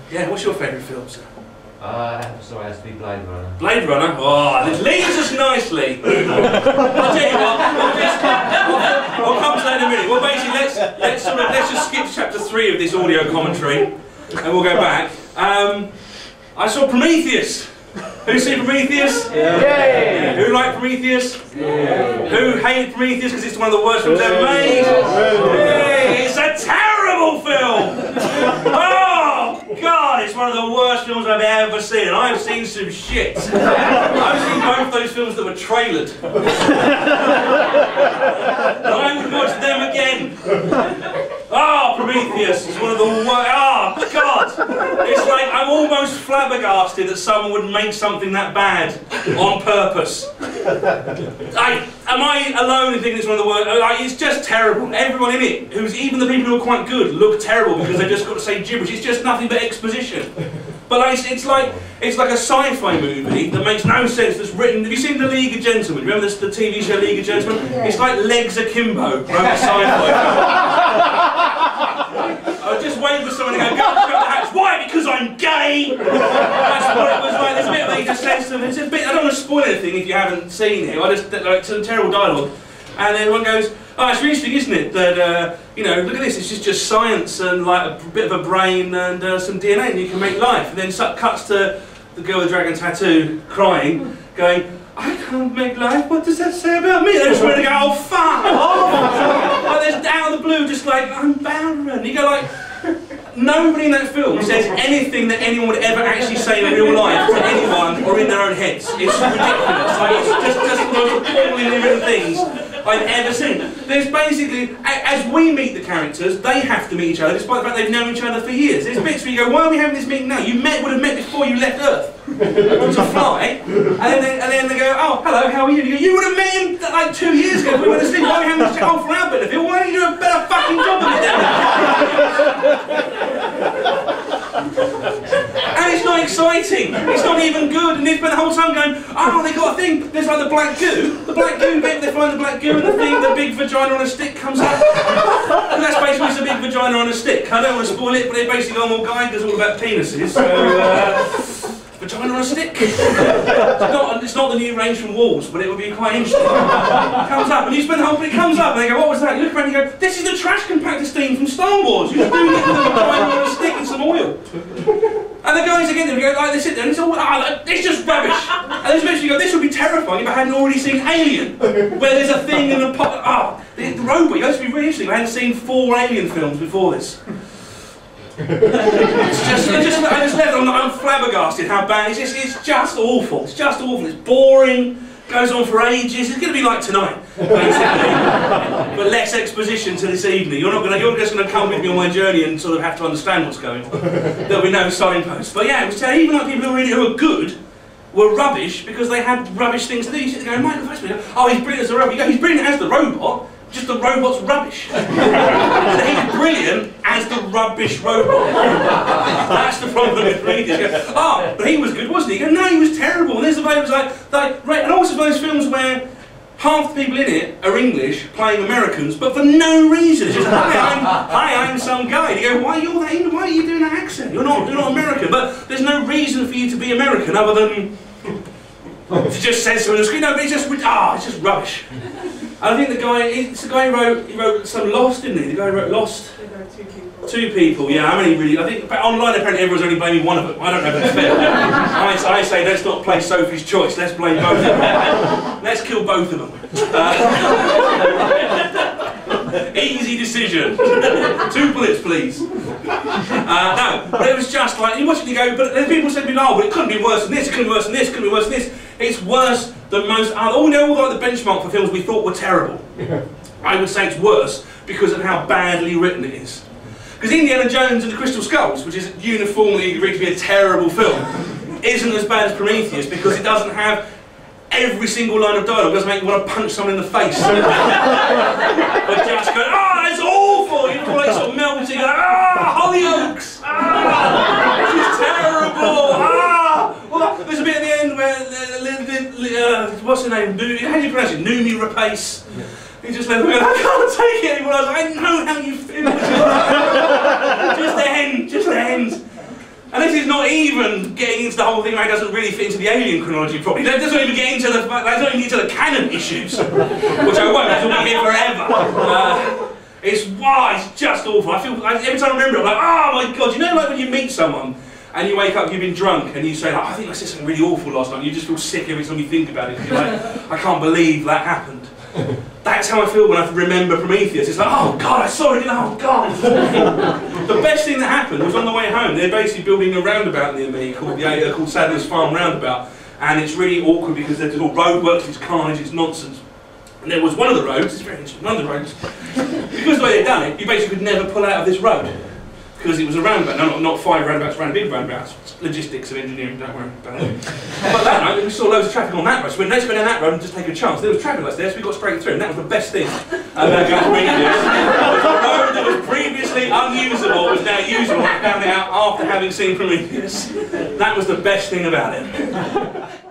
Yeah, what's your favourite film, sir? Sorry, it has to be Blade Runner. Blade Runner? Oh, this leads us nicely. I'll tell you what, I'll come to that in a minute. Well, basically, let's just skip to chapter 3 of this audio commentary, and we'll go back. I saw Prometheus. Who's seen Prometheus? Yeah. Who liked Prometheus? Yeah. Who hated Prometheus because it's one of the worst films ever made? Yeah. It's a terrible film! Oh, God, it's one of the worst films I've ever seen, and I've seen some shit. I've seen both those films that were trailered. And I would watch them again. Oh, Prometheus is one of the worst. Oh, God! It's like I'm almost flabbergasted that someone would make something that bad on purpose. Am I alone in thinking it's one of the worst? It's just terrible. Everyone in it, even the people who are quite good, look terrible because they've just got to say gibberish. It's just nothing but exposition. But it's like a sci-fi movie that makes no sense. That's written. Have you seen The League of Gentlemen? Remember the TV show League of Gentlemen? Yeah. It's like Legs Akimbo, from a sci-fi. I was just waiting for someone to go and shut the hatch. Why? Because I'm gay. That's what it was like. There's a bit of just sense of it's a bit. I don't want to spoil anything if you haven't seen it. I just like some terrible dialogue, and then one goes, "Oh, it's really interesting, isn't it? That you know, look at this. It's just science and like a bit of a brain and some DNA, and you can make life." And then cuts to the girl with the dragon tattoo crying, going, "I can't make life. What does that say about me?" And I just want to go, "Oh fuck off!" Like there's out of the blue, just like I'm barren. You go like. Nobody in that film says anything that anyone would ever actually say in real life to anyone or in their own heads. It's ridiculous. Like, it's just the most appalling living things I've ever seen. There's basically, as we meet the characters, they have to meet each other, despite the fact they've known each other for years. There's bits where you go, why are we having this meeting now? You would have met before you left Earth to fly, and then they go, oh, hello, how are you? You would have met him like 2 years ago. We went to sleep. Why are we having this chat for our benefit? Why don't you do a better fucking job of it then? And it's not exciting. It's not even good. And they spend the whole time going, oh, they got a thing. There's like the black goo. The black goo bit. They find the black goo, and the thing, the big vagina on a stick comes up. And that's basically just a big vagina on a stick. I don't want to spoil it, but they basically go, well, guy does all about penises. So, vagina on a stick. It's not the new range from Walls, but it would be quite interesting. It comes up, and you spend the whole thing. It comes up, and they go, what was that? You look around and you go, this is the trash compactor steam from Star Wars. You're doing it with a vagina on a stick and some oil. And the guys again, they go, like, they sit there, and it's all, it's just rubbish. And there's eventually you go, this would be terrifying if I hadn't already seen Alien, where there's a thing in a pot. The robot. You know, this would be really interesting. I hadn't seen 4 Alien films before this. I just left. I'm flabbergasted how bad it is. It's just awful. It's just awful. It's boring. Goes on for ages. It's going to be like tonight, basically, but less exposition to this evening. You're just going to come with me on my journey and sort of have to understand what's going on. There'll be no signposts. But yeah, it was even like people who are good were rubbish because they had rubbish things to do. You sit there going, Michael Fassbender, oh, he's brilliant as a robot. You go, he's brilliant as the robot. Just the robot's rubbish. So he's brilliant as the rubbish robot. That's the problem with Prometheus. Oh, but he was good, wasn't he? You go, no, he was terrible. And there's a way it was like, and also one of those films where half the people in it are English playing Americans, but for no reason. It's just, hi, I'm some guy. And you go, why are you doing that accent? You're not American. But there's no reason for you to be American other than to just say so on the screen. No, but it's just rubbish. I think it's the guy who wrote some Lost, didn't he? The guy who wrote Lost. Two people, yeah. I think online apparently everyone's only blaming one of them. I don't know if that's fair. I say let's not play Sophie's Choice. Let's blame both of them. Let's kill both of them. Easy decision. 2 bullets, please. No, but it was just like you watch it and you go. But then people said to me, "Oh, but it couldn't be worse than this. It couldn't be worse than this. It couldn't be worse than this." It's worse than most. All the benchmark for films we thought were terrible. I would say it's worse because of how badly written it is. Because Indiana Jones and the Crystal Skulls, which is uniformly agreed to be a terrible film, isn't as bad as Prometheus because it doesn't have every single line of dialogue. It doesn't make you want to punch someone in the face. But just go, that's awful! You feel like sort of melting, Hollyoaks! This is terrible! Well, there's a bit at the end where, what's her name? How do you pronounce it? Noomi Rapace. He just let them go, I can't take it anymore. I was like, I know how you feel. Just end. And this is not even getting into the whole thing where it doesn't really fit into the alien chronology properly. That doesn't even get into the canon issues, which I won't, because we'll be here forever. It's just awful. I feel every time I remember it, I'm like, oh my god, you know, like when you meet someone and you wake up, you've been drunk, and you say, like, I think I said something really awful last night. And you just feel sick every time you think about it. You're like, I can't believe that happened. That's how I feel when I remember Prometheus. It's like, oh god, I saw it, oh god. The best thing that happened was on the way home. They're basically building a roundabout near me called Sandling's Farm Roundabout, and it's really awkward because there's all roadworks, it's carnage, it's nonsense. And there was one of the roads, it's very interesting, one of the roads, because the way they'd done it, you basically could never pull out of this road. Because it was a roundabout, no, not 5 roundabouts, big roundabouts. Logistics of engineering, don't worry about it. But that night, we saw loads of traffic on that road, so we went, let's go down that road and just take a chance. There was traffic lights there, so we got straight through, and that was the best thing about going to Prometheus. The road that was previously unusable was now usable. I found it out after having seen Prometheus. That was the best thing about it.